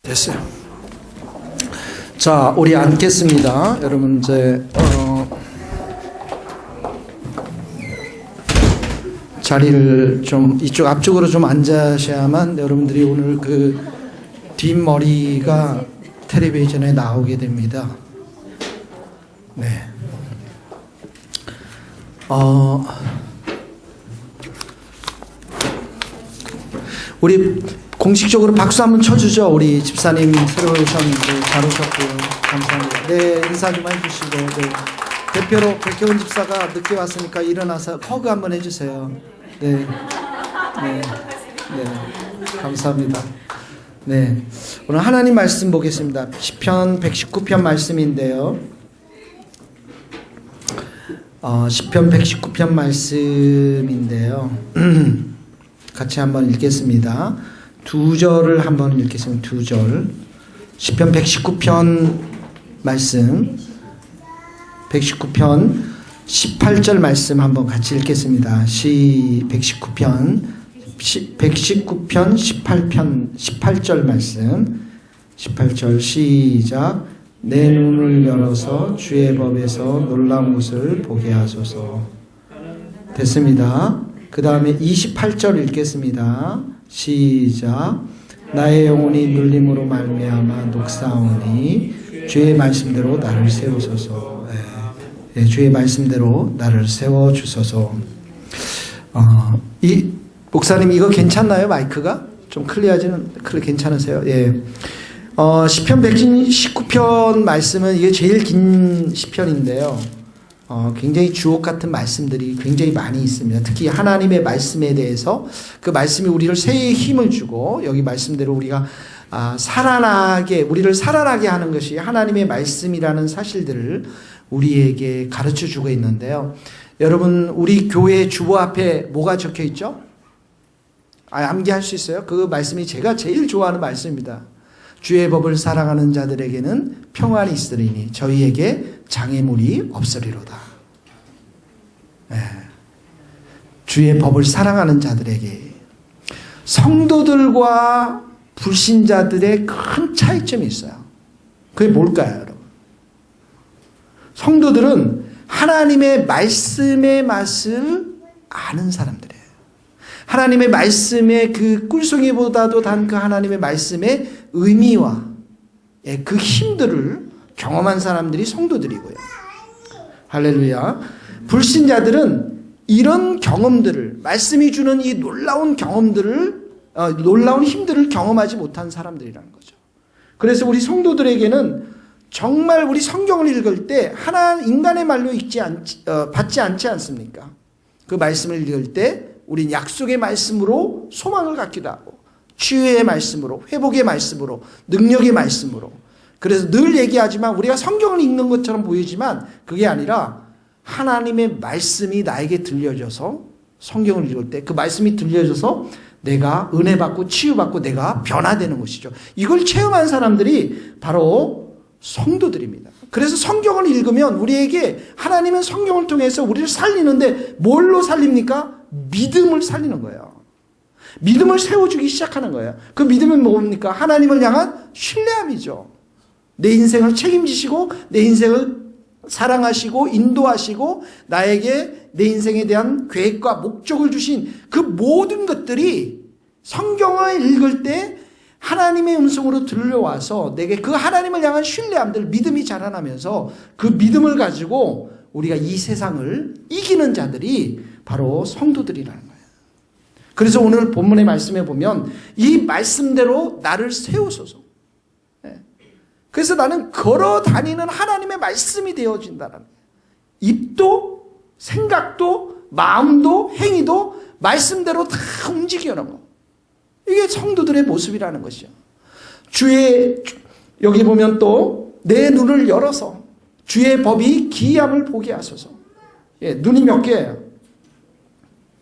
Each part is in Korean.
됐어요. 자, 우리 앉겠습니다. 여러분 이제 자리를 좀 이쪽 앞쪽으로 좀 앉으셔야만 여러분들이 오늘 그 뒷머리가 텔레비전에 나오게 됩니다. 네. 우리 공식적으로 박수 한번 쳐주죠. 우리 집사님 새로 오셨는데 잘 오셨고요. 감사합니다. 네, 인사 좀 해주시고. 네. 대표로 백혜원 집사가 늦게 왔으니까 일어나서 허그 한번 해주세요. 네, 네, 네, 감사합니다. 네, 오늘 하나님 말씀 보겠습니다. 시편 119편 말씀인데요. 시편 119편 말씀인데요. 같이 한번 읽겠습니다. 두 절을 한번 읽겠습니다. 두 절. 시편 119편 말씀. 119편 18절 말씀 한번 같이 읽겠습니다. 119편 18절 말씀. 18절 시작. 내 눈을 열어서 주의 법에서 놀라운 것을 보게 하소서. 됐습니다. 그 다음에 28절 읽겠습니다. 시작. 나의 영혼이 눌림으로 말미암아 녹사오니 주의 말씀대로 나를 세우소서. 네, 주의 말씀대로 나를 세워주소서. 이 목사님 이거 괜찮나요? 마이크가? 좀 클리어하지는 괜찮으세요? 예. 시편 119편 말씀은 이게 제일 긴 시편인데요. 굉장히 주옥 같은 말씀들이 굉장히 많이 있습니다. 특히 하나님의 말씀에 대해서 그 말씀이 우리를 새해 힘을 주고 여기 말씀대로 우리가 우리를 살아나게 하는 것이 하나님의 말씀이라는 사실들을 우리에게 가르쳐 주고 있는데요. 여러분, 우리 교회 주보 앞에 뭐가 적혀 있죠? 암기할 수 있어요? 그 말씀이 제가 제일 좋아하는 말씀입니다. 주의 법을 사랑하는 자들에게는 평안이 있으리니 저희에게 장애물이 없으리로다. 네. 주의 법을 사랑하는 자들에게. 성도들과 불신자들의 큰 차이점이 있어요. 그게 뭘까요, 여러분? 성도들은 하나님의 말씀의 맛을 아는 사람들이에요. 하나님의 말씀의 그 꿀송이보다도 단 그 하나님의 말씀의 의미와 그 힘들을 경험한 사람들이 성도들이고요. 할렐루야. 불신자들은 이런 경험들을, 말씀이 주는 이 놀라운 경험들을, 놀라운 힘들을 경험하지 못한 사람들이라는 거죠. 그래서 우리 성도들에게는 정말 우리 성경을 읽을 때 인간의 말로 받지 않지 않습니까? 그 말씀을 읽을 때 우린 약속의 말씀으로 소망을 갖기도 하고 치유의 말씀으로, 회복의 말씀으로, 능력의 말씀으로. 그래서 늘 얘기하지만 우리가 성경을 읽는 것처럼 보이지만 그게 아니라 하나님의 말씀이 나에게 들려져서 성경을 읽을 때 그 말씀이 들려져서 내가 은혜 받고 치유받고 내가 변화되는 것이죠. 이걸 체험한 사람들이 바로 성도들입니다. 그래서 성경을 읽으면 우리에게 하나님은 성경을 통해서 우리를 살리는데 뭘로 살립니까? 믿음을 살리는 거예요. 믿음을 세워주기 시작하는 거예요. 그 믿음은 뭡니까? 하나님을 향한 신뢰함이죠. 내 인생을 책임지시고 내 인생을 사랑하시고 인도하시고 나에게 내 인생에 대한 계획과 목적을 주신 그 모든 것들이 성경을 읽을 때 하나님의 음성으로 들려와서 내게 그 하나님을 향한 신뢰함들, 믿음이 자라나면서 그 믿음을 가지고 우리가 이 세상을 이기는 자들이 바로 성도들이라는 거예요. 그래서 오늘 본문의 말씀에 보면 이 말씀대로 나를 세우소서. 그래서 나는 걸어 다니는 하나님의 말씀이 되어진다는 거예요. 입도 생각도 마음도 행위도 말씀대로 다 움직이는 거. 이게 성도들의 모습이라는 것이죠. 여기 보면 또 내 눈을 열어서 주의 법이 기이함을 보게 하소서. 눈이 몇 개예요?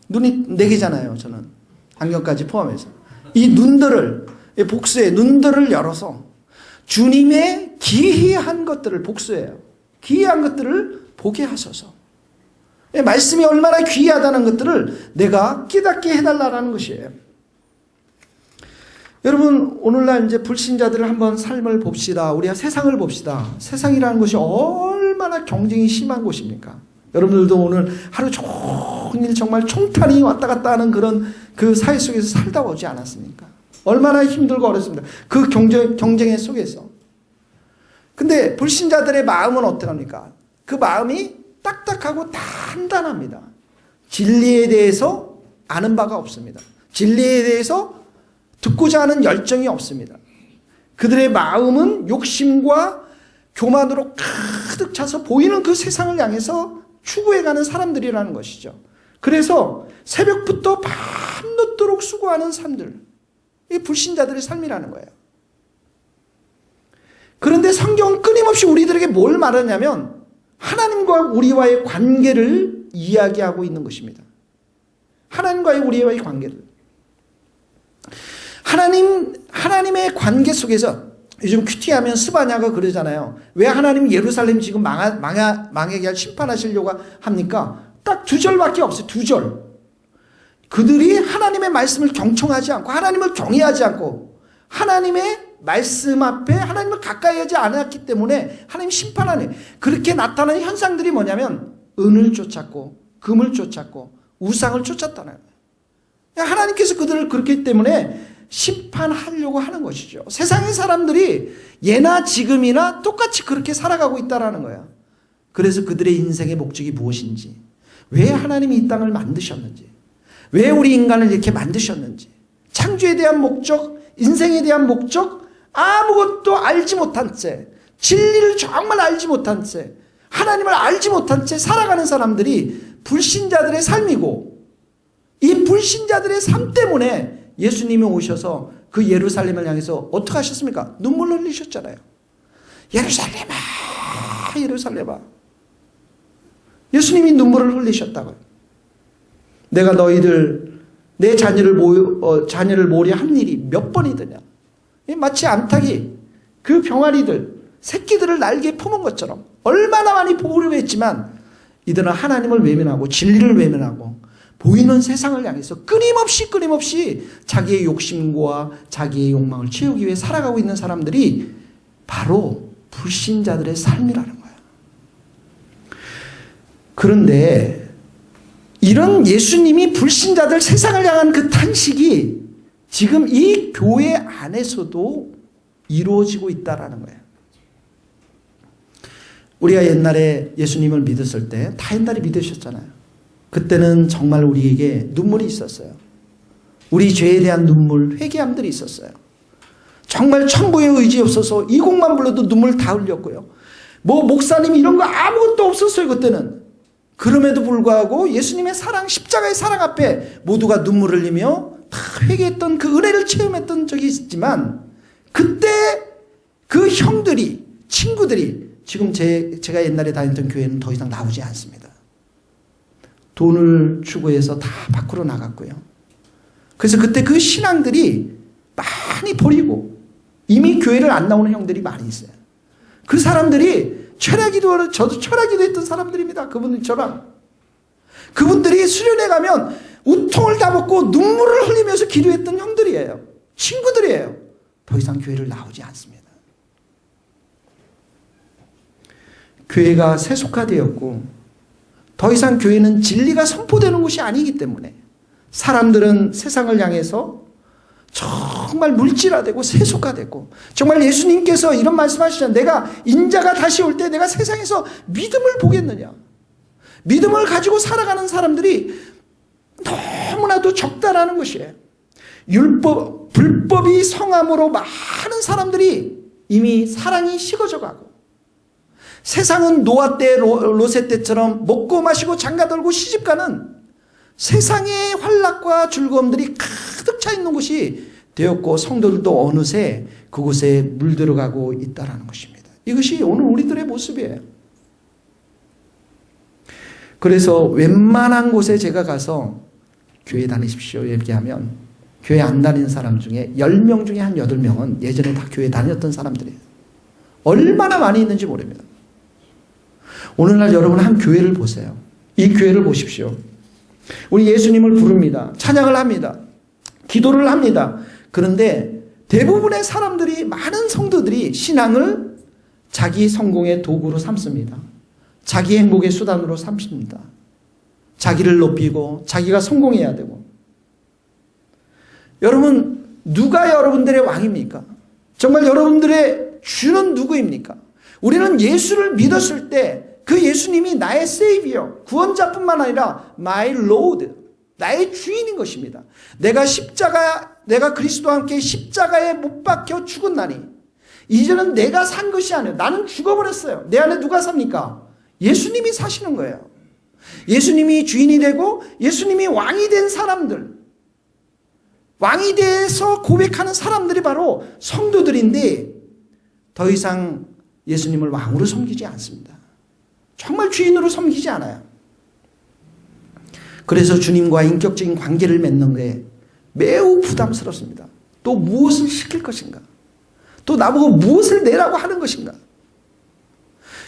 눈이 4개잖아요. 저는 안경까지 포함해서 이 눈들을, 복수의 눈들을 열어서 주님의 기이한 것들을, 복수해요. 기이한 것들을 보게 하소서. 말씀이 얼마나 귀하다는 것들을 내가 깨닫게 해달라는 것이에요. 여러분, 오늘날 이제 불신자들을 한번 삶을 봅시다. 우리가 세상을 봅시다. 세상이라는 것이 얼마나 경쟁이 심한 곳입니까? 여러분들도 오늘 하루 종일 정말 총탄이 왔다 갔다 하는 그런 그 사회 속에서 살다 오지 않았습니까? 얼마나 힘들고 어렵습니다. 그 경쟁의 속에서. 근데 불신자들의 마음은 어떡합니까? 그 마음이 딱딱하고 단단합니다. 진리에 대해서 아는 바가 없습니다. 진리에 대해서 듣고자 하는 열정이 없습니다. 그들의 마음은 욕심과 교만으로 가득 차서 보이는 그 세상을 향해서 추구해가는 사람들이라는 것이죠. 그래서 새벽부터 밤늦도록 수고하는 삶들, 이게 불신자들의 삶이라는 거예요. 그런데 성경은 끊임없이 우리들에게 뭘 말하냐면 하나님과 우리와의 관계를 이야기하고 있는 것입니다. 하나님과의 우리와의 관계를. 하나님의 관계 속에서 요즘 큐티하면 스바냐가 그러잖아요. 왜 하나님이 예루살렘 지금 망하게 할 심판하시려고 합니까? 딱 2절밖에 없어요. 2절. 그들이 하나님의 말씀을 경청하지 않고 하나님을 경외하지 않고 하나님의 말씀 앞에 하나님을 가까이 하지 않았기 때문에 하나님 심판하네. 그렇게 나타나는 현상들이 뭐냐면 은을 쫓았고 금을 쫓았고 우상을 쫓았다는 거예요. 하나님께서 그들을 그렇기 때문에 심판하려고 하는 것이죠. 세상의 사람들이 예나 지금이나 똑같이 그렇게 살아가고 있다는 거예요. 그래서 그들의 인생의 목적이 무엇인지, 왜 하나님이 이 땅을 만드셨는지, 왜 우리 인간을 이렇게 만드셨는지, 창조에 대한 목적, 인생에 대한 목적 아무것도 알지 못한 채, 진리를 정말 알지 못한 채, 하나님을 알지 못한 채 살아가는 사람들이 불신자들의 삶이고, 이 불신자들의 삶 때문에 예수님이 오셔서 그 예루살렘을 향해서 어떻게 하셨습니까? 눈물을 흘리셨잖아요. 예루살렘아, 예루살렘아. 예수님이 눈물을 흘리셨다고요. 내가 너희들 내 자녀를 모으려 한 일이 몇 번이더냐. 마치 암탉이 그 병아리들 새끼들을 날개에 품은 것처럼 얼마나 많이 보호를 했지만 이들은 하나님을 외면하고 진리를 외면하고 보이는 세상을 향해서 끊임없이 자기의 욕심과 자기의 욕망을 채우기 위해 살아가고 있는 사람들이 바로 불신자들의 삶이라는 거예요. 그런데 이런 예수님이 불신자들 세상을 향한 그 탄식이 지금 이 교회 안에서도 이루어지고 있다는 거예요. 우리가 옛날에 예수님을 믿었을 때 다 옛날에 믿으셨잖아요. 그때는 정말 우리에게 눈물이 있었어요. 우리 죄에 대한 눈물, 회개함들이 있었어요. 정말 천부의 의지 없어서 이 곡만 불러도 눈물 다 흘렸고요. 목사님 이런 거 아무것도 없었어요, 그때는. 그럼에도 불구하고 예수님의 사랑, 십자가의 사랑 앞에 모두가 눈물을 흘리며 다 회개했던 그 은혜를 체험했던 적이 있지만 그때 그 형들이, 친구들이 지금 제가 옛날에 다녔던 교회는 더 이상 나오지 않습니다. 돈을 추구해서 다 밖으로 나갔고요. 그래서 그때 그 신앙들이 많이 버리고 이미 교회를 안 나오는 형들이 많이 있어요. 그 사람들이 저도 철야기도 했던 사람들입니다. 그분들처럼. 그분들이 수련회 가면 우통을 다 벗고 눈물을 흘리면서 기도했던 형들이에요. 친구들이에요. 더 이상 교회를 나오지 않습니다. 교회가 세속화되었고 더 이상 교회는 진리가 선포되는 곳이 아니기 때문에 사람들은 세상을 향해서 정말 물질화되고 세속화되고 정말 예수님께서 이런 말씀하시잖아요. 내가 인자가 다시 올 때 내가 세상에서 믿음을 보겠느냐. 믿음을 가지고 살아가는 사람들이 너무나도 적다라는 것이에요. 불법이 성함으로 많은 사람들이 이미 사랑이 식어져 가고 세상은 노아 때 롯의 때처럼 먹고 마시고 장가들고 시집가는 세상의 환락과 즐거움들이 가득 차 있는 곳이 되었고 성도들도 어느새 그곳에 물들어가고 있다는 것입니다. 이것이 오늘 우리들의 모습이에요. 그래서 웬만한 곳에 제가 가서 교회 다니십시오 얘기하면 교회 안 다니는 사람 중에 10명 중에 한 8명은 예전에 다 교회 다녔던 사람들이에요. 얼마나 많이 있는지 모릅니다. 오늘날 여러분 한 교회를 보세요. 이 교회를 보십시오. 우리 예수님을 부릅니다. 찬양을 합니다. 기도를 합니다. 그런데 대부분의 사람들이, 많은 성도들이 신앙을 자기 성공의 도구로 삼습니다. 자기 행복의 수단으로 삼습니다. 자기를 높이고 자기가 성공해야 되고. 여러분, 누가 여러분들의 왕입니까? 정말 여러분들의 주는 누구입니까? 우리는 예수를 믿었을 때 그 예수님이 나의 세이비어, 구원자뿐만 아니라 my Lord, 나의 주인인 것입니다. 내가 그리스도와 함께 십자가에 못 박혀 죽은 날이 이제는 내가 산 것이 아니에요. 나는 죽어버렸어요. 내 안에 누가 삽니까? 예수님이 사시는 거예요. 예수님이 주인이 되고 예수님이 왕이 된 사람들, 왕이 돼서 고백하는 사람들이 바로 성도들인데 더 이상 예수님을 왕으로 섬기지 않습니다. 정말 주인으로 섬기지 않아요. 그래서 주님과 인격적인 관계를 맺는 게 매우 부담스럽습니다. 또 무엇을 시킬 것인가? 또 나보고 무엇을 내라고 하는 것인가?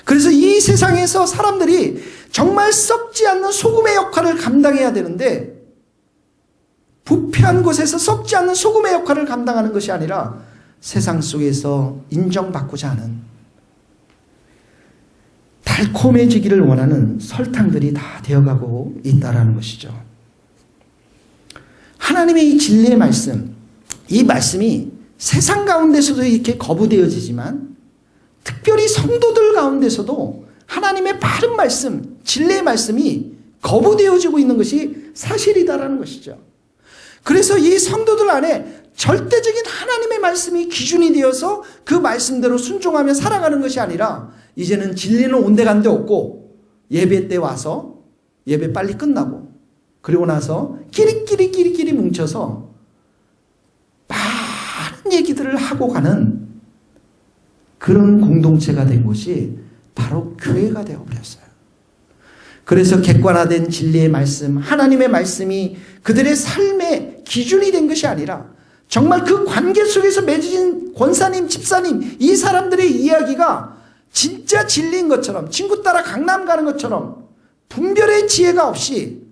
그래서 이 세상에서 사람들이 정말 썩지 않는 소금의 역할을 감당해야 되는데 부패한 곳에서 썩지 않는 소금의 역할을 감당하는 것이 아니라 세상 속에서 인정받고자 하는 달콤해지기를 원하는 설탕들이 다 되어가고 있다는 것이죠. 하나님의 이 진리의 말씀, 이 말씀이 세상 가운데서도 이렇게 거부되어지지만 특별히 성도들 가운데서도 하나님의 바른 말씀, 진리의 말씀이 거부되어지고 있는 것이 사실이다라는 것이죠. 그래서 이 성도들 안에 절대적인 하나님의 말씀이 기준이 되어서 그 말씀대로 순종하며 살아가는 것이 아니라 이제는 진리는 온데간데 없고 예배 때 와서 예배 빨리 끝나고 그리고 나서 끼리끼리 뭉쳐서 많은 얘기들을 하고 가는 그런 공동체가 된 것이 바로 교회가 되어버렸어요. 그래서 객관화된 진리의 말씀, 하나님의 말씀이 그들의 삶의 기준이 된 것이 아니라 정말 그 관계 속에서 맺어진 권사님, 집사님, 이 사람들의 이야기가 진짜 진리인 것처럼, 친구 따라 강남 가는 것처럼 분별의 지혜가 없이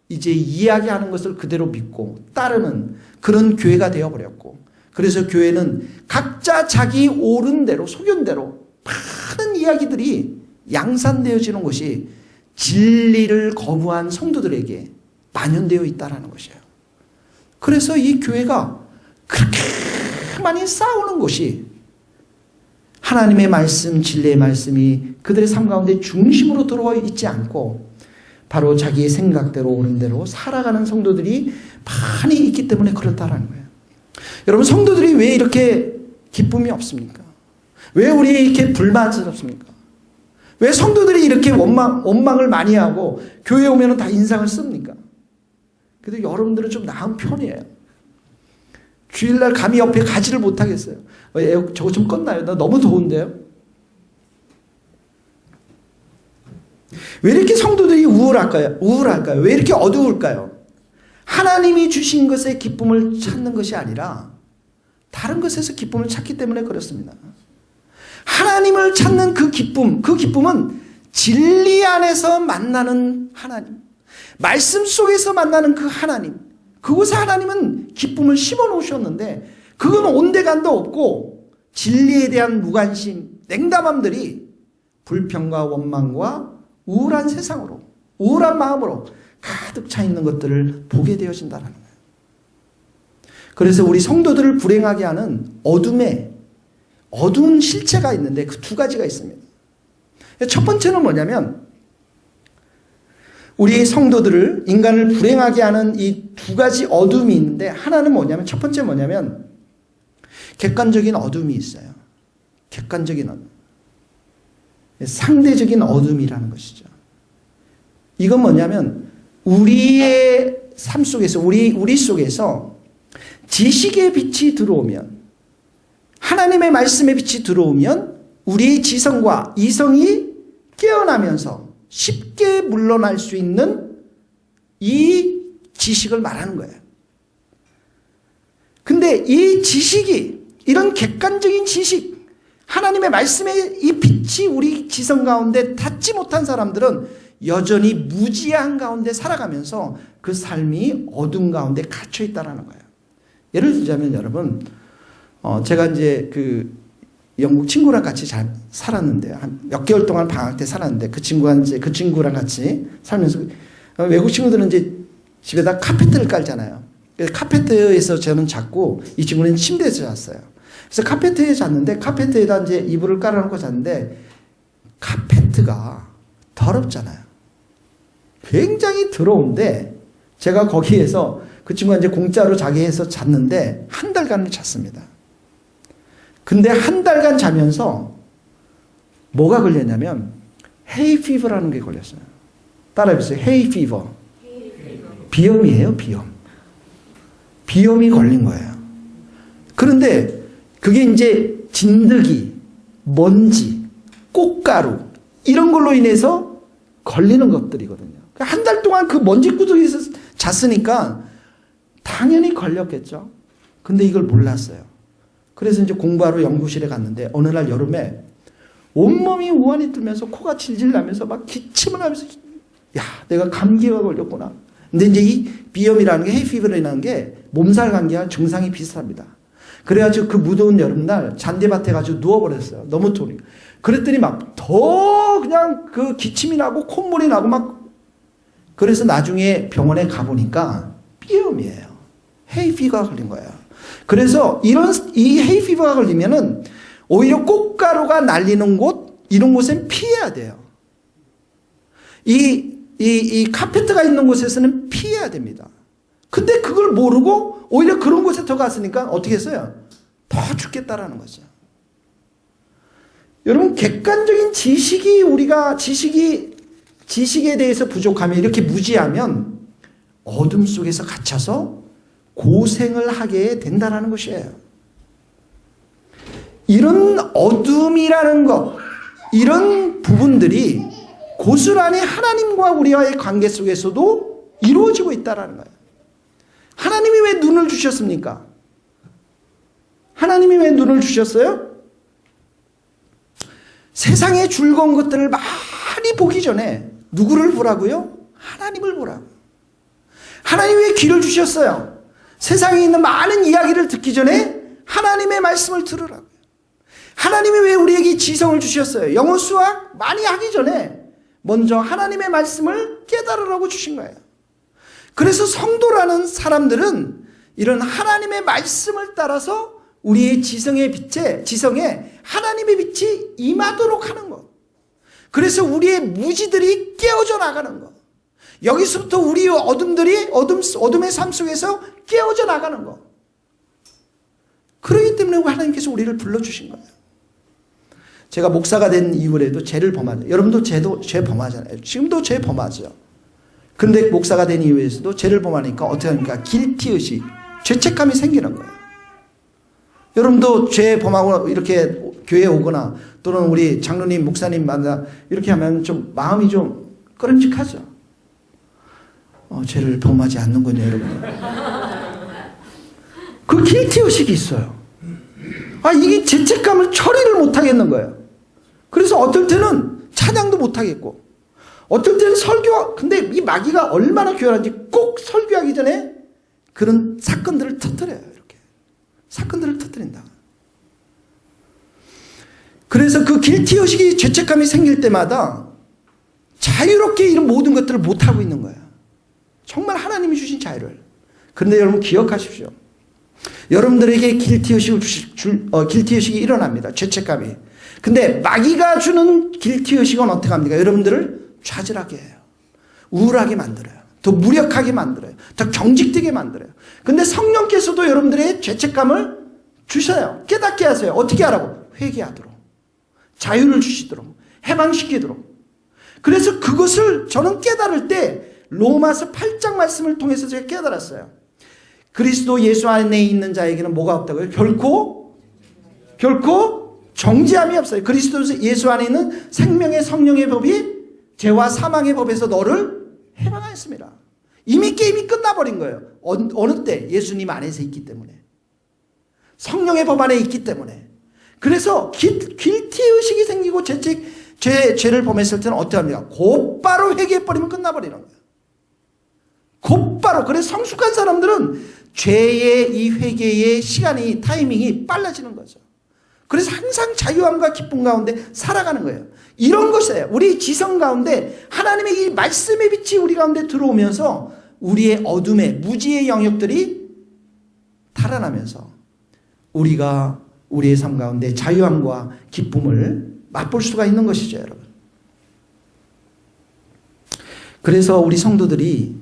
이제 이야기하는 것을 그대로 믿고 따르는 그런 교회가 되어버렸고, 그래서 교회는 각자 자기 옳은 대로, 소견대로 많은 이야기들이 양산되어지는 것이 진리를 거부한 성도들에게 만연되어 있다는 것이에요. 그래서 이 교회가 그렇게 많이 싸우는 것이 하나님의 말씀, 진리의 말씀이 그들의 삶 가운데 중심으로 들어와 있지 않고 바로 자기의 생각대로 옳은 대로 살아가는 성도들이 많이 있기 때문에 그렇다라는 거예요. 여러분, 성도들이 왜 이렇게 기쁨이 없습니까? 왜 우리 이렇게 불만스럽습니까? 왜 성도들이 이렇게 원망을 많이 하고 교회에 오면 다 인상을 씁니까? 그래도 여러분들은 좀 나은 편이에요. 주일날 감히 옆에 가지를 못하겠어요. 저거 좀 껐나요? 나 너무 더운데요? 왜 이렇게 성도들이 우울할까요? 왜 이렇게 어두울까요? 하나님이 주신 것에 기쁨을 찾는 것이 아니라 다른 것에서 기쁨을 찾기 때문에 그렇습니다. 하나님을 찾는 그 기쁨은 진리 안에서 만나는 하나님, 말씀 속에서 만나는 그 하나님, 그곳에 하나님은 기쁨을 심어 놓으셨는데 그건 온데간도 없고 진리에 대한 무관심, 냉담함들이 불평과 원망과 우울한 세상으로, 우울한 마음으로 가득 차 있는 것들을 보게 되어진다는 거예요. 그래서 우리 성도들을 불행하게 하는 어두운 실체가 있는데 그 두 가지가 있습니다. 첫 번째는 뭐냐면 우리 성도들을, 인간을 불행하게 하는 이 두 가지 어둠이 있는데 하나는 뭐냐면, 첫 번째 뭐냐면 객관적인 어둠이 있어요. 객관적인 어둠. 상대적인 어둠이라는 것이죠. 이건 뭐냐면 우리의 삶 속에서, 우리 속에서 지식의 빛이 들어오면, 하나님의 말씀의 빛이 들어오면 우리의 지성과 이성이 깨어나면서 쉽게 물러날 수 있는 이 지식을 말하는 거예요. 근데 이 지식이, 이런 객관적인 지식, 하나님의 말씀의 이 빛이 우리 지성 가운데 닿지 못한 사람들은 여전히 무지한 가운데 살아가면서 그 삶이 어둠 가운데 갇혀 있다는 거예요. 예를 들자면 여러분, 제가 이제 그 영국 친구랑 같이 잘 살았는데 한 몇 개월 동안 방학 때 살았는데 그 친구랑 같이 살면서 외국 친구들은 이제 집에다 카페트를 깔잖아요. 그래서 카페트에서 저는 잤고 이 친구는 침대에서 잤어요. 그래서 카페트에 잤는데 카페트에다 이제 이불을 깔아놓고 잤는데 카페트가 더럽잖아요. 굉장히 더러운데 제가 거기에서 그 친구가 이제 공짜로 자기 해서 잤는데 한 달간을 잤습니다. 근데 한 달간 자면서 뭐가 걸렸냐면 헤이피버라는 게 걸렸어요. 따라해보세요. 헤이피버. 비염이에요, 비염. 비염이 걸린 거예요. 그런데 그게 이제 진드기, 먼지, 꽃가루 이런 걸로 인해서 걸리는 것들이거든요. 한 달 동안 그 먼지구덩이에서 잤으니까 당연히 걸렸겠죠. 근데 이걸 몰랐어요. 그래서 이제 공부하러 연구실에 갔는데 어느 날 여름에 온몸이 우환이 들면서 코가 질질 나면서 막 기침을 하면서 야, 내가 감기가 걸렸구나. 근데 이제 이 비염이라는 게 헤이피버라는 게 몸살 감기와 증상이 비슷합니다. 그래가지고 그 무더운 여름날 잔디밭에 가지고 누워버렸어요. 너무 더우니. 그랬더니 막 더 그냥 그 기침이 나고 콧물이 나고 막 그래서 나중에 병원에 가보니까 비염이에요. 헤이피버가 걸린 거예요. 그래서 이 헤이피버가 걸리면은 오히려 꽃가루가 날리는 곳 이런 곳엔 피해야 돼요. 이 카페트가 있는 곳에서는 피해야 됩니다. 근데 그걸 모르고 오히려 그런 곳에 더 갔으니까 어떻게 했어요? 더 죽겠다라는 거죠. 여러분 객관적인 우리가 지식에 대해서 부족하면 이렇게 무지하면 어둠 속에서 갇혀서 고생을 하게 된다는 것이에요. 이런 어둠이라는 것, 이런 부분들이 고스란히 하나님과 우리와의 관계 속에서도 이루어지고 있다는 거예요. 하나님이 왜 눈을 주셨습니까? 하나님이 왜 눈을 주셨어요? 세상의 즐거운 것들을 많이 보기 전에 누구를 보라고요? 하나님을 보라고요. 하나님이 왜 귀를 주셨어요? 세상에 있는 많은 이야기를 듣기 전에 하나님의 말씀을 들으라고요. 하나님이 왜 우리에게 지성을 주셨어요? 영어 수학 많이 하기 전에 먼저 하나님의 말씀을 깨달으라고 주신 거예요. 그래서 성도라는 사람들은 이런 하나님의 말씀을 따라서 우리의 지성에 하나님의 빛이 임하도록 하는 것. 그래서 우리의 무지들이 깨어져 나가는 것. 여기서부터 우리의 어둠의 삶 속에서 깨어져 나가는 것. 그렇기 때문에 하나님께서 우리를 불러주신 거예요. 제가 목사가 된 이후에도 죄를 범하죠. 여러분도 죄 범하잖아요. 지금도 죄 범하죠. 그런데 목사가 된 이후에서도 죄를 범하니까 어떻게 합니까? 길티의식, 죄책감이 생기는 거예요. 여러분도 죄 범하고 이렇게 교회에 오거나 또는 우리 장로님, 목사님 만나 이렇게 하면 좀 마음이 좀 꺼림직하죠. 죄를 범하지 않는군요, 여러분. 그 길티의식이 있어요. 이게 죄책감을 처리를 못하겠는 거예요. 그래서 어떨 때는 찬양도 못하겠고 어떨 때는 근데 이 마귀가 얼마나 교활한지 꼭 설교하기 전에 그런 사건들을 터뜨려요. 이렇게 사건들을 터뜨린다. 그래서 그 길티의식이 죄책감이 생길 때마다 자유롭게 이런 모든 것들을 못하고 있는 거예요. 정말 하나님이 주신 자유를. 그런데 여러분 기억하십시오. 여러분들에게 길티의식이 일어납니다. 죄책감이. 근데 마귀가 주는 길티의식은 어떻게 합니까? 여러분들을 좌절하게 해요. 우울하게 만들어요. 더 무력하게 만들어요. 더 경직되게 만들어요. 근데 성령께서도 여러분들의 죄책감을 주셔요. 깨닫게 하세요. 어떻게 하라고? 회개하도록. 자유를 주시도록. 해방시키도록. 그래서 그것을 저는 깨달을 때 로마서 8장 말씀을 통해서 제가 깨달았어요. 그리스도 예수 안에 있는 자에게는 뭐가 없다고요? 결코 정죄함이 없어요. 그리스도 예수 안에 있는 생명의 성령의 법이 죄와 사망의 법에서 너를 해방하였습니다. 이미 게임이 끝나버린 거예요. 어느 때? 예수님 안에서 있기 때문에. 성령의 법 안에 있기 때문에. 그래서 길티의식이 생기고 죄를 범했을 때는 어떻게 합니까? 곧바로 회개해버리면 끝나버리는 거예요. 곧바로. 그래서 성숙한 사람들은 죄의 이 회개의 시간이 타이밍이 빨라지는 거죠. 그래서 항상 자유함과 기쁨 가운데 살아가는 거예요. 이런 것이에요. 우리 지성 가운데 하나님의 이 말씀의 빛이 우리 가운데 들어오면서 우리의 어둠의 무지의 영역들이 달아나면서 우리가 우리의 삶 가운데 자유함과 기쁨을 맛볼 수가 있는 것이죠, 여러분. 그래서 우리 성도들이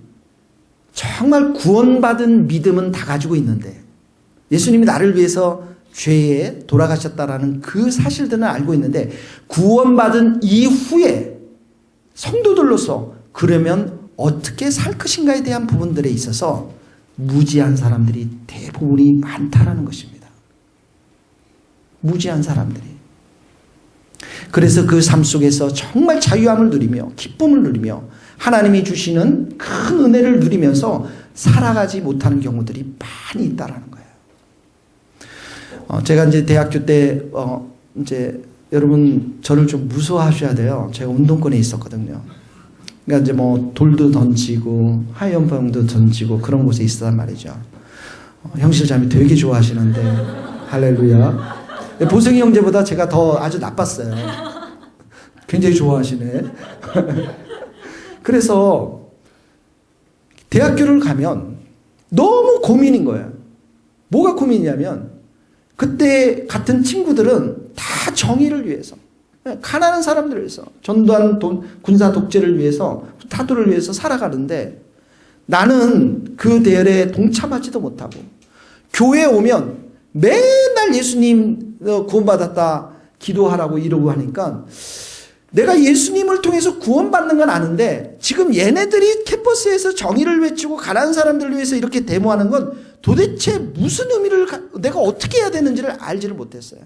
정말 구원받은 믿음은 다 가지고 있는데 예수님이 나를 위해서 죄에 돌아가셨다라는 그 사실들은 알고 있는데 구원받은 이후에 성도들로서 그러면 어떻게 살 것인가에 대한 부분들에 있어서 무지한 사람들이 대부분이 많다라는 것입니다. 무지한 사람들이. 그래서 그 삶 속에서 정말 자유함을 누리며 기쁨을 누리며 하나님이 주시는 큰 은혜를 누리면서 살아가지 못하는 경우들이 많이 있다라는 거예요. 제가 이제 대학교 때 이제 여러분 저를 좀 무서워하셔야 돼요. 제가 운동권에 있었거든요. 그러니까 이제 뭐 돌도 던지고 하이엄병도 던지고 그런 곳에 있었단 말이죠. 형실자매 되게 좋아하시는데 할렐루야. 보성이 형제보다 제가 더 아주 나빴어요. 굉장히 좋아하시네. 그래서 대학교를 가면 너무 고민인 거예요. 뭐가 고민이냐면 그때 같은 친구들은 다 정의를 위해서 가난한 사람들을 위해서 전두환 군사 독재를 위해서 타도를 위해서 살아가는데 나는 그 대열에 동참하지도 못하고 교회에 오면 맨날 예수님 구원받았다 기도하라고 이러고 하니까 내가 예수님을 통해서 구원받는 건 아는데 지금 얘네들이 캠퍼스에서 정의를 외치고 가난한 사람들을 위해서 이렇게 데모하는 건 도대체 무슨 의미를 내가 어떻게 해야 되는지를 알지를 못했어요.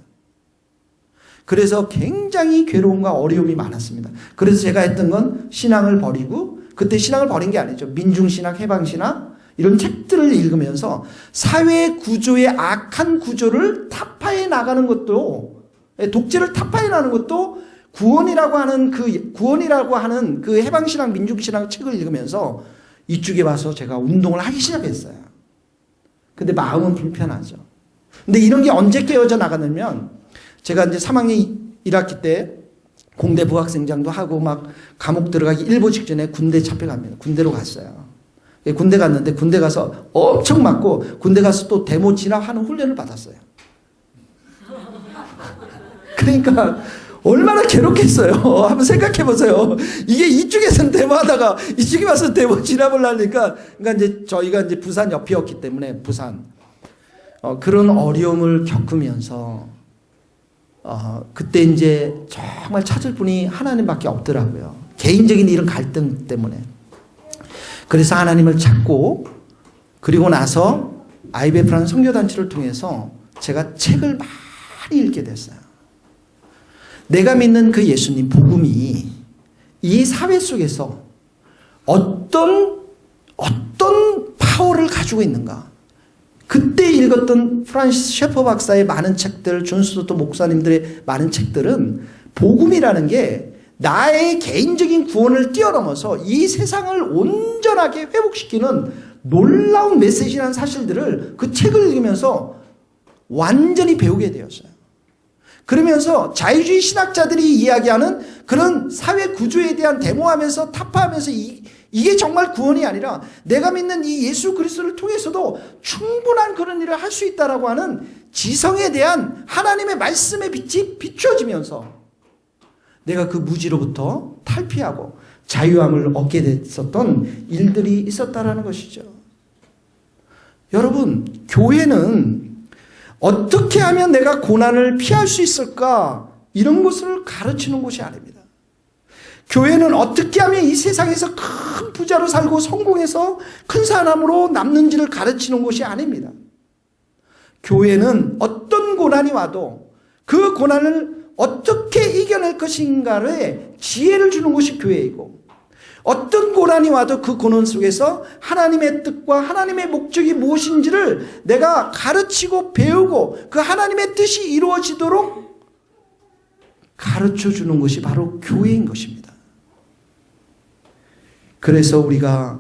그래서 굉장히 괴로움과 어려움이 많았습니다. 그래서 제가 했던 건 신앙을 버리고 그때 신앙을 버린 게 아니죠. 민중신학, 해방신학 이런 책들을 읽으면서 사회 구조의 악한 구조를 타파해 나가는 것도 독재를 타파해 나가는 것도 구원이라고 하는 그 해방신학, 민중신학 책을 읽으면서 이쪽에 와서 제가 운동을 하기 시작했어요. 근데 마음은 불편하죠. 근데 이런 게 언제 깨어져 나가냐면 제가 이제 3학년 1학기 때 공대 부학생장도 하고 막 감옥 들어가기 일보 직전에 군대 잡혀갑니다. 군대로 갔어요. 군대 갔는데 군대 가서 엄청 맞고 군대 가서 또 데모 진압하는 훈련을 받았어요. 그러니까 얼마나 괴롭겠어요. 한번 생각해 보세요. 이게 이쪽에서는 데모하다가 이쪽에 와서 데모 진압을 하니까 그러니까 이제 저희가 이제 부산 옆이었기 때문에 부산 그런 어려움을 겪으면서 그때 이제 정말 찾을 분이 하나님밖에 없더라고요. 개인적인 이런 갈등 때문에. 그래서 하나님을 찾고 그리고 나서 IBF라는 선교단체를 통해서 제가 책을 많이 읽게 됐어요. 내가 믿는 그 예수님 복음이 이 사회 속에서 어떤 파워를 가지고 있는가. 그때 읽었던 프란시스 셰퍼 박사의 많은 책들, 존 스토트 목사님들의 많은 책들은 복음이라는 게 나의 개인적인 구원을 뛰어넘어서 이 세상을 온전하게 회복시키는 놀라운 메시지라는 사실들을 그 책을 읽으면서 완전히 배우게 되었어요. 그러면서 자유주의 신학자들이 이야기하는 그런 사회 구조에 대한 데모하면서 타파하면서 이게 정말 구원이 아니라 내가 믿는 이 예수 그리스도를 통해서도 충분한 그런 일을 할 수 있다라고 하는 지성에 대한 하나님의 말씀의 빛이 비추어지면서 내가 그 무지로부터 탈피하고 자유함을 얻게 됐었던 일들이 있었다라는 것이죠. 여러분, 교회는 어떻게 하면 내가 고난을 피할 수 있을까? 이런 것을 가르치는 곳이 아닙니다. 교회는 어떻게 하면 이 세상에서 큰 부자로 살고 성공해서 큰 사람으로 남는지를 가르치는 곳이 아닙니다. 교회는 어떤 고난이 와도 그 고난을 어떻게 이겨낼 것인가를 지혜를 주는 것이 교회이고 어떤 고난이 와도 그 고난 속에서 하나님의 뜻과 하나님의 목적이 무엇인지를 내가 가르치고 배우고 그 하나님의 뜻이 이루어지도록 가르쳐 주는 것이 바로 교회인 것입니다. 그래서 우리가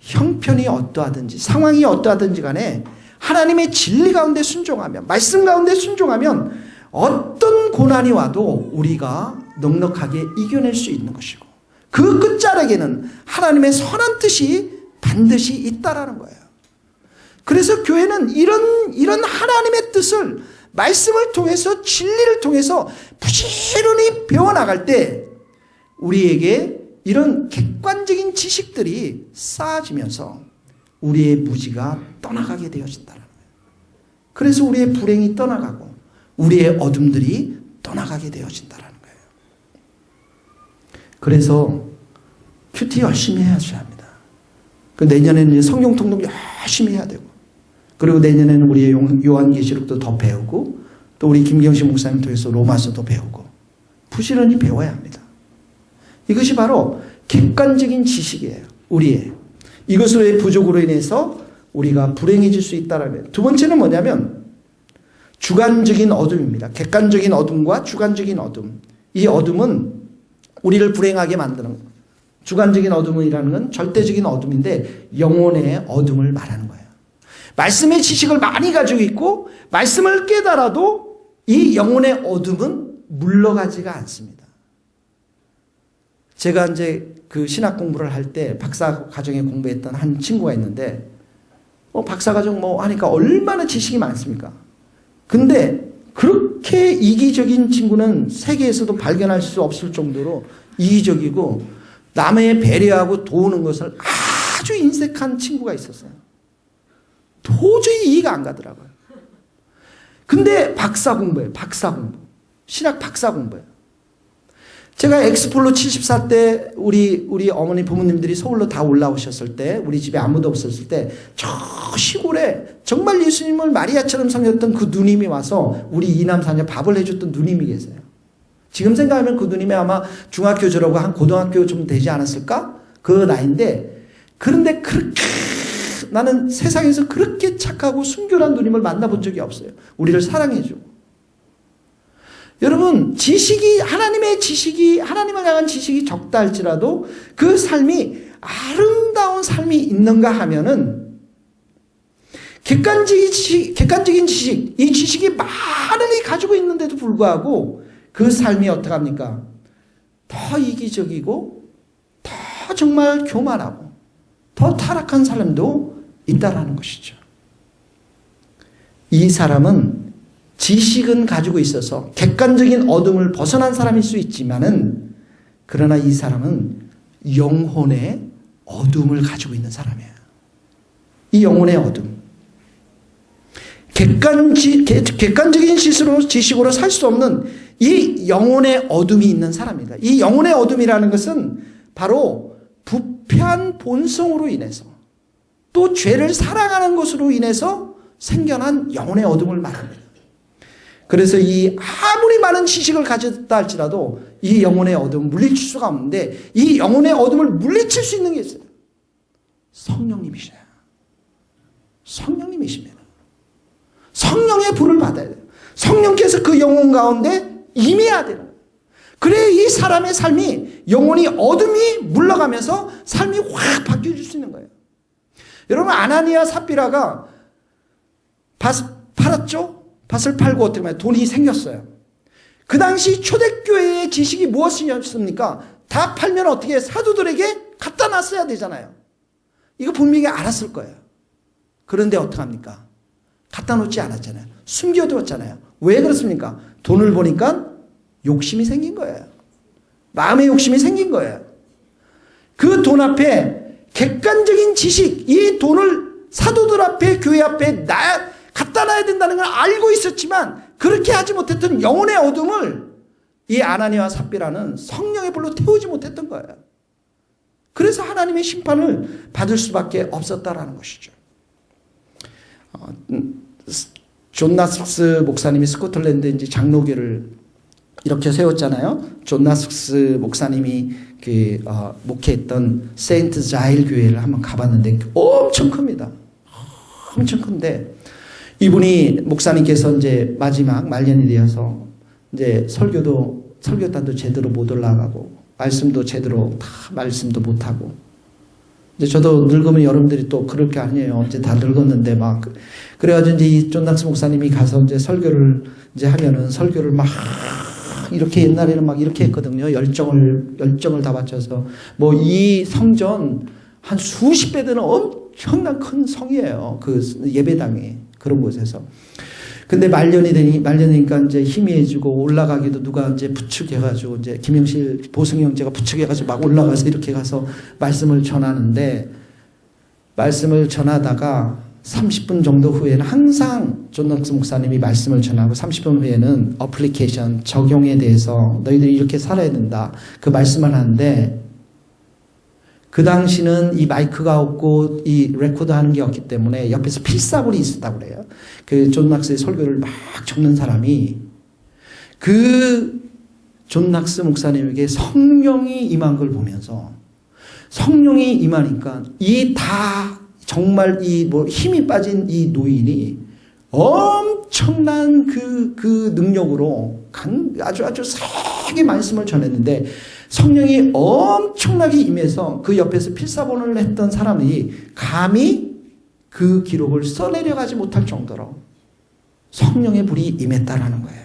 형편이 어떠하든지 상황이 어떠하든지 간에 하나님의 진리 가운데 순종하면, 말씀 가운데 순종하면 어떤 고난이 와도 우리가 넉넉하게 이겨낼 수 있는 것이고, 그 끝자락에는 하나님의 선한 뜻이 반드시 있다라는 거예요. 그래서 교회는 이런 하나님의 뜻을 말씀을 통해서, 진리를 통해서 부지런히 배워나갈 때 우리에게 이런 객관적인 지식들이 쌓아지면서 우리의 무지가 떠나가게 되어진다는 거예요. 그래서 우리의 불행이 떠나가고 우리의 어둠들이 떠나가게 되어진다는 거예요. 그래서 큐티 열심히 해야지 합니다. 그 내년에는 성경 통독 열심히 해야 되고, 그리고 내년에는 우리의 요한계시록도 더 배우고, 또 우리 김경식 목사님 통해서 로마서도 배우고, 부지런히 배워야 합니다. 이것이 바로 객관적인 지식이에요. 우리의. 이것의 부족으로 인해서 우리가 불행해질 수 있다는 거예요. 두 번째는 뭐냐면 주관적인 어둠입니다. 객관적인 어둠과 주관적인 어둠. 이 어둠은 우리를 불행하게 만드는 거예요. 주관적인 어둠이라는 건 절대적인 어둠인데 영혼의 어둠을 말하는 거예요. 말씀의 지식을 많이 가지고 있고 말씀을 깨달아도 이 영혼의 어둠은 물러가지가 않습니다. 제가 이제 그 신학 공부를 할 때 박사 과정에 공부했던 한 친구가 있는데, 박사 과정 하니까 얼마나 지식이 많습니까? 근데 그렇게 이기적인 친구는 세계에서도 발견할 수 없을 정도로 이기적이고 남의 배려하고 도우는 것을 아주 인색한 친구가 있었어요. 도저히 이해가 안 가더라고요. 근데 박사 공부예요. 박사 공부. 신학 박사 공부예요. 제가 엑스폴로 74 때 우리 어머니 부모님들이 서울로 다 올라오셨을 때, 우리 집에 아무도 없었을 때 저 시골에 정말 예수님을 마리아처럼 섬겼던 그 누님이 와서 우리 이남사녀 밥을 해줬던 누님이 계세요. 지금 생각하면 그 누님이 아마 중학교 졸업하고 한 고등학교 좀 되지 않았을까? 그 나이인데, 그런데 그렇게 나는 세상에서 그렇게 착하고 순결한 누님을 만나본 적이 없어요. 우리를 사랑해주고. 여러분, 지식이, 하나님의 지식이, 하나님을 향한 지식이 적다 할지라도 그 삶이 아름다운 삶이 있는가 하면은 객관적인 지식, 이 지식이 많이 가지고 있는데도 불구하고 그 삶이 어떡합니까? 더 이기적이고 더 정말 교만하고 더 타락한 사람도 있다라는 것이죠. 이 사람은 지식은 가지고 있어서 객관적인 어둠을 벗어난 사람일 수 있지만은, 그러나 이 사람은 영혼의 어둠을 가지고 있는 사람이에요. 이 영혼의 어둠. 객관적인 지식으로 살 수 없는 이 영혼의 어둠이 있는 사람입니다. 이 영혼의 어둠이라는 것은 바로 부패한 본성으로 인해서 또 죄를 사랑하는 것으로 인해서 생겨난 영혼의 어둠을 말합니다. 그래서 이 아무리 많은 지식을 가졌다 할지라도 이 영혼의 어둠을 물리칠 수가 없는데, 이 영혼의 어둠을 물리칠 수 있는 게 있어요. 성령님이시다. 성령님이십니다. 성령의 불을 받아야 돼요. 성령께서 그 영혼 가운데 임해야 돼요. 그래야 이 사람의 삶이, 영혼이 어둠이 물러가면서 삶이 확 바뀌어질 수 있는 거예요. 여러분, 아나니아 삽비라가 팔았죠? 밭을 팔고 어떻게 보면 돈이 생겼어요. 그 당시 초대교회의 지식이 무엇이었습니까? 다 팔면 어떻게 사도들에게 갖다 놨어야 되잖아요. 이거 분명히 알았을 거예요. 그런데 어떡합니까? 갖다 놓지 않았잖아요. 숨겨두었잖아요. 왜 그렇습니까? 돈을 보니까 욕심이 생긴 거예요. 마음의 욕심이 생긴 거예요. 그 돈 앞에 객관적인 지식, 이 돈을 사도들 앞에, 교회 앞에 갖다 놔야 된다는 걸 알고 있었지만 그렇게 하지 못했던 영혼의 어둠을 이 아나니아와 삽비라는 성령의 불로 태우지 못했던 거예요. 그래서 하나님의 심판을 받을 수밖에 없었다라는 것이죠. 존 나스스 목사님이 스코틀랜드 이제 장로교를 이렇게 세웠잖아요. 존 나스스 목사님이 목회했던 세인트 자일 교회를 한번 가봤는데 엄청 큽니다. 엄청 큰데, 이분이 목사님께서 이제 마지막 말년이 되어서 이제 설교단도 제대로 못 올라가고 말씀도 제대로 다 말씀도 못 하고 이제 저도 늙으면 여러분들이 또 그럴 게 아니에요. 이제 다 늙었는데 막. 그래가지고 이제 이 존낙스 목사님이 가서 이제 설교를 이제 하면은 설교를 막 이렇게 옛날에는 막 이렇게 했거든요. 열정을 다 바쳐서. 뭐 이 성전 한 수십 배 되는 엄청난 큰 성이에요. 그 예배당이. 그런 곳에서. 근데 말년이니까 이제 희미해지고 올라가기도 누가 이제 부축해가지고 이제 김영실 보승 형제가 부축해가지고 막 올라가서 이렇게 가서 말씀을 전하는데 말씀을 전하다가 30분 정도 후에는 항상 존낙스 목사님이 말씀을 전하고 30분 후에는 어플리케이션 적용에 대해서 너희들이 이렇게 살아야 된다. 그 말씀을 하는데 그 당시는 이 마이크가 없고 이 레코드 하는 게 없기 때문에 옆에서 필사본이 있었다고 그래요. 그 존낙스의 설교를 막 적는 사람이 그 존낙스 목사님에게 성령이 임한 걸 보면서 성령이 임하니까 이 다 정말 이 뭐 힘이 빠진 이 노인이 엄청난 그 능력으로 아주 세게 말씀을 전했는데 성령이 엄청나게 임해서 그 옆에서 필사본을 했던 사람이 감히 그 기록을 써내려가지 못할 정도로 성령의 불이 임했다라는 거예요.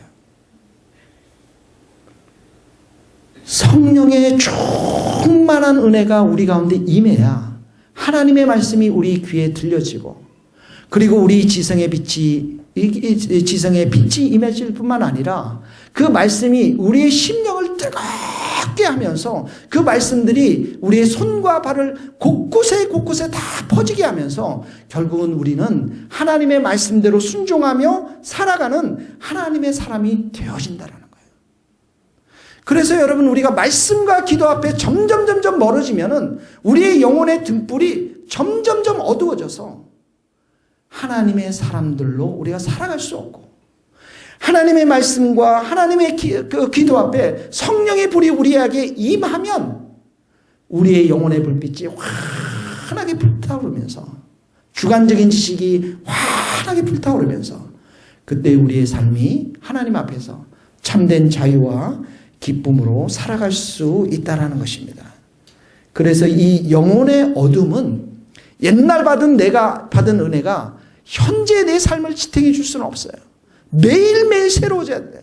성령의 충만한 은혜가 우리 가운데 임해야 하나님의 말씀이 우리 귀에 들려지고 그리고 우리 지성의 빛이 임해질 뿐만 아니라 그 말씀이 우리의 심령을 뜨겁게 하면서 그 말씀들이 우리의 손과 발을 곳곳에 다 퍼지게 하면서 결국은 우리는 하나님의 말씀대로 순종하며 살아가는 하나님의 사람이 되어진다는 거예요. 그래서 여러분 우리가 말씀과 기도 앞에 점점 멀어지면은 우리의 영혼의 등불이 점점 어두워져서 하나님의 사람들로 우리가 살아갈 수 없고 하나님의 말씀과 하나님의 기도 앞에 성령의 불이 우리에게 임하면 우리의 영혼의 불빛이 환하게 불타오르면서 주관적인 지식이 환하게 불타오르면서 그때 우리의 삶이 하나님 앞에서 참된 자유와 기쁨으로 살아갈 수 있다는 것입니다. 그래서 이 영혼의 어둠은 옛날 내가 받은 은혜가 현재 내 삶을 지탱해 줄 수는 없어요. 매일매일 새로워져야 돼요.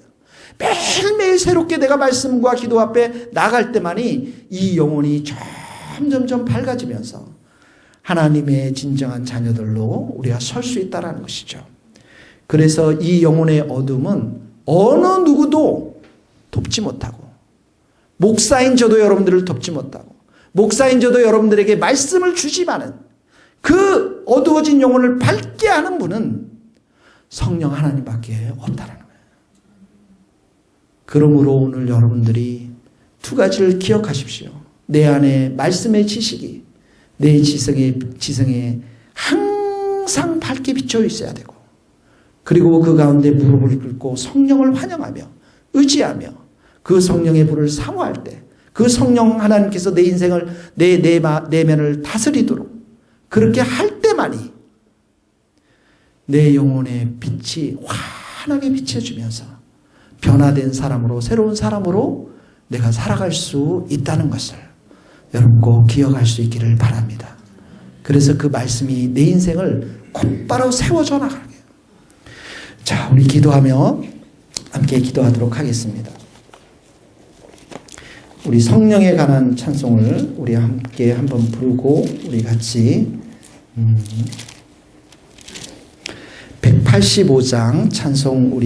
매일매일 새롭게 내가 말씀과 기도 앞에 나갈 때만이 이 영혼이 점점 밝아지면서 하나님의 진정한 자녀들로 우리가 설 수 있다는 것이죠. 그래서 이 영혼의 어둠은 어느 누구도 돕지 못하고 목사인 저도 여러분들을 돕지 못하고 목사인 저도 여러분들에게 말씀을 주지만은 그 어두워진 영혼을 밝게 하는 분은 성령 하나님밖에 없다는 거예요. 그러므로 오늘 여러분들이 두 가지를 기억하십시오. 내 안에 말씀의 지식이 내 지성에 항상 밝게 비쳐 있어야 되고 그리고 그 가운데 무릎을 꿇고 성령을 환영하며 의지하며 그 성령의 불을 사모할 때 그 성령 하나님께서 내 인생을 내 내면을 다스리도록 그렇게 할 때만이 내 영혼의 빛이 환하게 비춰주면서 변화된 사람으로 새로운 사람으로 내가 살아갈 수 있다는 것을 여러분 꼭 기억할 수 있기를 바랍니다. 그래서 그 말씀이 내 인생을 곧바로 세워져 나가게. 자, 우리 기도하며 함께 기도하도록 하겠습니다. 우리 성령에 관한 찬송을 우리 함께 한번 부르고 우리 같이 185장 찬송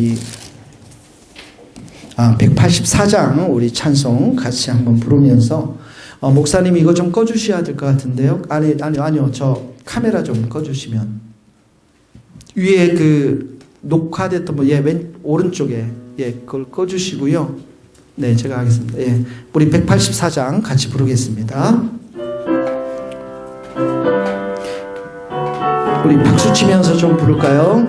184장 우리 찬송 같이 한번 부르면서 목사님 이거 좀 꺼주셔야 될 것 같은데요. 아니요. 저 카메라 좀 꺼주시면 위에 그 녹화됐던 왼 오른쪽에 그걸 꺼주시고요. 네, 제가 하겠습니다. 우리 184장 같이 부르겠습니다. 우리 박수 치면서 좀 부를까요?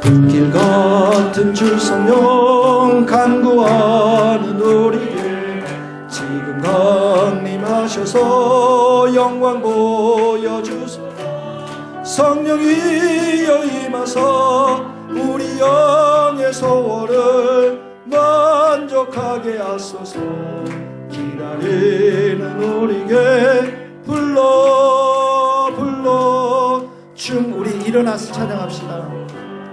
불길 같은 주 성령 간구하는 우리를 지금 강림하셔서 영광 보여주소서. 성령이여 임하사 우리 영의 소원을 만족하게 하소서. 기다리는 우리에게 불러 불러 우리 일어나서 찬양합시다.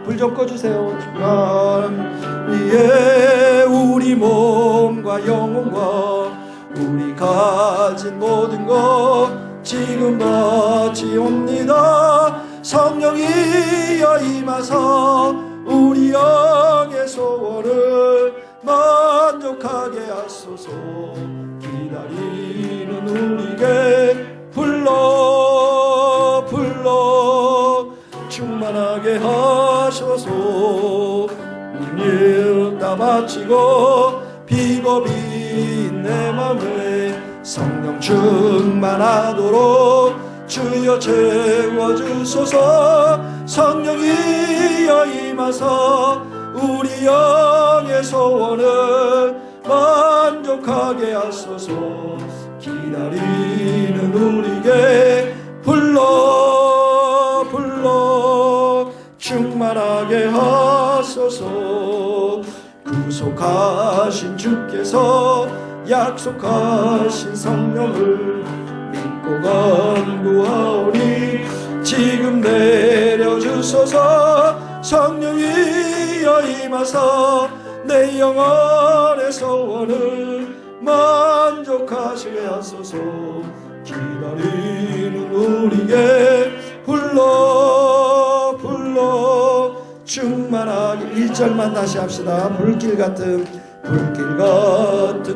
불 좀 꺼주세요. 주간 위에 우리 몸과 영혼과 우리 가진 모든 것 지금 바치옵니다. 성령이여 임하사 우리 영의 소원을 만족하게 하소서. 기다리는 우리에게 불러 불러 충만하게 하소서. 일 다 마치고 비겁인 내 맘에 성령 충만하도록 주여 채워주소서. 성령이여 임하사 우리 영의 소원을 만족하게 하소서. 기다리는 우리에게 불러 불러 충만하게 하소서. 구속하신 주께서 약속하신 성령을 믿고 간구하오니 지금 내려주소서. 성령이여 임하사 내 영혼의 소원을 만족하시게 하소서. 기다리는 우리에게 불러 불러 충만하게. 1절만 다시 합시다. 불길 같은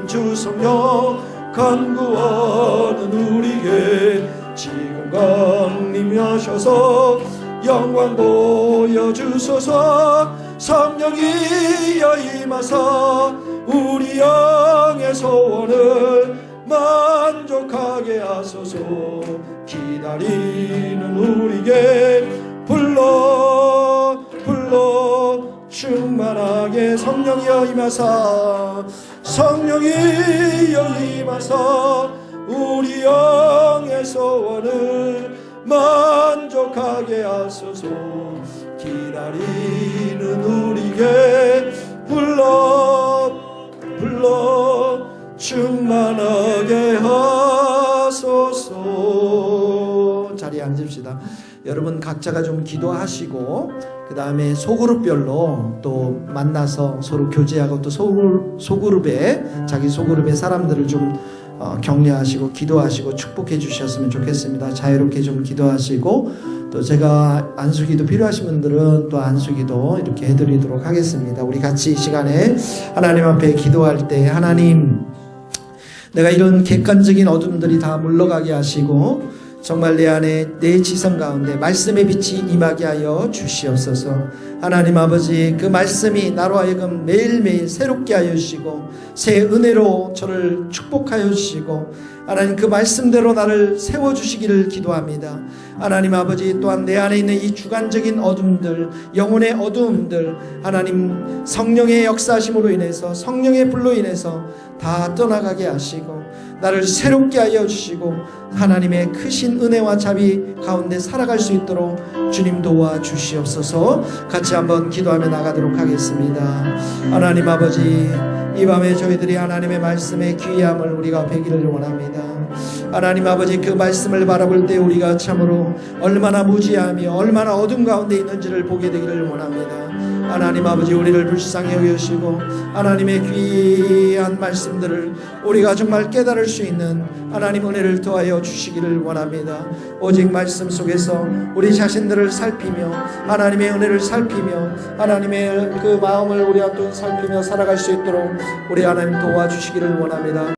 주 성령 간구하는 우리에게 지금 강림하셔서 영광 보여주소서. 성령이여 임하사 우리 영의 소원을 만족하게 하소서. 기다리는 우리에게 불러 불러 충만하게. 성령이여 임하사 성령이여 임하사 우리 영의 소원을 만족하게 하소서. 기다리는 우리에게 불러 불러 충만하게 하소서. 자리에 앉읍시다. 여러분 각자가 좀 기도하시고 그 다음에 소그룹별로 또 만나서 서로 교제하고 또 소그룹에 자기 소그룹의 사람들을 좀 격려하시고 기도하시고 축복해 주셨으면 좋겠습니다. 자유롭게 좀 기도하시고 또 제가 안수기도 필요하신 분들은 또 안수기도 이렇게 해드리도록 하겠습니다. 우리 같이 이 시간에 하나님 앞에 기도할 때 하나님, 내가 이런 객관적인 어둠들이 다 물러가게 하시고 정말 내 안에 내 지성 가운데 말씀의 빛이 임하게 하여 주시옵소서. 하나님 아버지, 그 말씀이 나로 하여금 매일매일 새롭게 하여 주시고 새 은혜로 저를 축복하여 주시고 하나님 그 말씀대로 나를 세워주시기를 기도합니다. 하나님 아버지, 또한 내 안에 있는 이 주관적인 어둠들, 영혼의 어두움들 하나님 성령의 역사하심으로 인해서 성령의 불로 인해서 다 떠나가게 하시고 나를 새롭게 하여 주시고 하나님의 크신 은혜와 자비 가운데 살아갈 수 있도록 주님 도와주시옵소서. 같이 한번 기도하며 나가도록 하겠습니다. 하나님 아버지, 이 밤에 저희들이 하나님의 말씀에 귀함을 우리가 배기를 원합니다. 하나님 아버지, 그 말씀을 바라볼 때 우리가 참으로 얼마나 무지하며 얼마나 어둠 가운데 있는지를 보게 되기를 원합니다. 하나님 아버지, 우리를 불쌍히 여기시고 하나님의 귀한 말씀들을 우리가 정말 깨달을 수 있는 하나님 은혜를 더하여 주시기를 원합니다. 오직 말씀 속에서 우리 자신들을 살피며 하나님의 은혜를 살피며 하나님의 그 마음을 우리가 또 살피며 살아갈 수 있도록 우리 하나님 도와주시기를 원합니다.